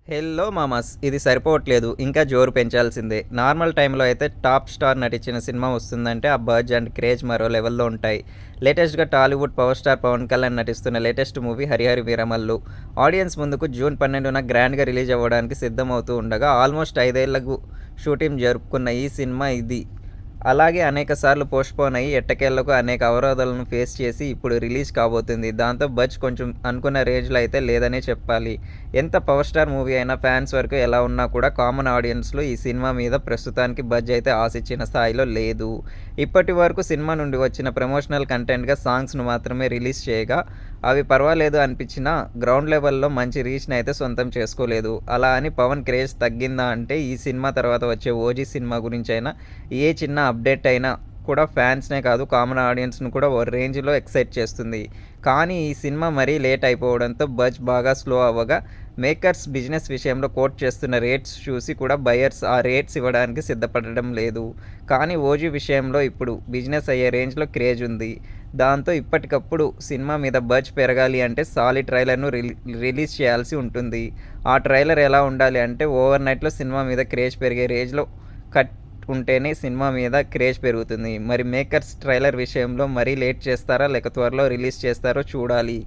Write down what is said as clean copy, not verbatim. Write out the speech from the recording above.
Hello మామాస్ ఇది సరిపోవట్లేదు. ఇంకా జోరు పెంచాల్సిందే. నార్మల్ టైంలో అయితే టాప్ స్టార్ నటించిన సినిమా వస్తుందంటే ఆ బజ్ అండ్ క్రేజ్ మరో లెవెల్‌లో ఉంటాయి. లేటెస్ట్‌గా టాలీవుడ్ పవర్ స్టార్ పవన్ కళ్యాణ్ నటిస్తున్న latest movie 'Harihara Veeramallu' audience ముందుకు జూన్ 12న గ్రాండ్‌గా రిలీజ్ అవ్వడానికి సిద్ధమవుతూ ఉండగా ఆల్మోస్ట్ 5 ఏళ్లకు షూటింగ్ జరుపుకున్న ఈ సినిమా ఇది. అలాగే అనేకసార్లు పోస్ట్‌పోన్ అయ్యి ఎట్టకేలకు అనేక అవరోధాలను ఫేస్ చేసి ఇప్పుడు రిలీజ్ కాబోతుంది. దాంతో బజ్ కొంచెం అనుకున్న రేంజ్‌లో అయితే లేదనే చెప్పాలి. ఎంత పవర్ స్టార్ మూవీ అయినా ఫ్యాన్స్ వరకు ఎలా ఉన్నా కూడా కామన్ ఆడియన్స్‌లో ఈ సినిమా మీద ప్రస్తుతానికి బజ్ అయితే ఆశించిన స్థాయిలో లేదు. ఇప్పటి వరకు సినిమా నుండి వచ్చిన ప్రమోషనల్ కంటెంట్‌గా సాంగ్స్‌ను మాత్రమే రిలీజ్ చేయగా అవి పర్వాలేదు అనిపించినా గ్రౌండ్ లెవెల్‌లో మంచి రీచ్‌ని అయితే సొంతం చేసుకోలేదు. అలా అని పవన్ క్రేజ్ తగ్గిందా అంటే ఈ సినిమా తర్వాత వచ్చే 'ఓజీ' సినిమా గురించైనా ఏ చిన్న అప్డేట్ అయినా కూడా ఫ్యాన్స్‌నే కాదు కామన్ ఆడియన్స్‌ను కూడా ఓ రేంజ్‌లో ఎక్సైట్ చేస్తుంది. కానీ ఈ సినిమా మరీ లేట్ అయిపోవడంతో బజ్ బాగా స్లో అవ్వగా మేకర్స్ బిజినెస్ విషయంలో కోట్ చేస్తున్న రేట్స్ చూసి కూడా బయర్స్ ఆ రేట్స్ ఇవ్వడానికి సిద్ధపడడం లేదు. కానీ 'ఓజీ' విషయంలో ఇప్పుడు బిజినెస్ అయ్యే రేంజ్‌లో క్రేజ్ ఉంది. దాంతో ఇప్పటికప్పుడు సినిమా మీద బజ్ పెరగాలి అంటే సాలిడ్ ట్రైలర్‌ను రిలీజ్ చేయాల్సి ఉంటుంది. ఆ ట్రైలర్ ఎలా ఉండాలి అంటే ఓవర్ నైట్‌లో సినిమా మీద క్రేజ్ పెరిగే రేంజ్‌లో కట్ ఉంటేనే సినిమా మీద క్రేజ్ పెరుగుతుంది. మరి మేకర్స్ ట్రైలర్ విషయంలో మరీ లేట్ చేస్తారా లేక త్వరలో రిలీజ్ చేస్తారో చూడాలి.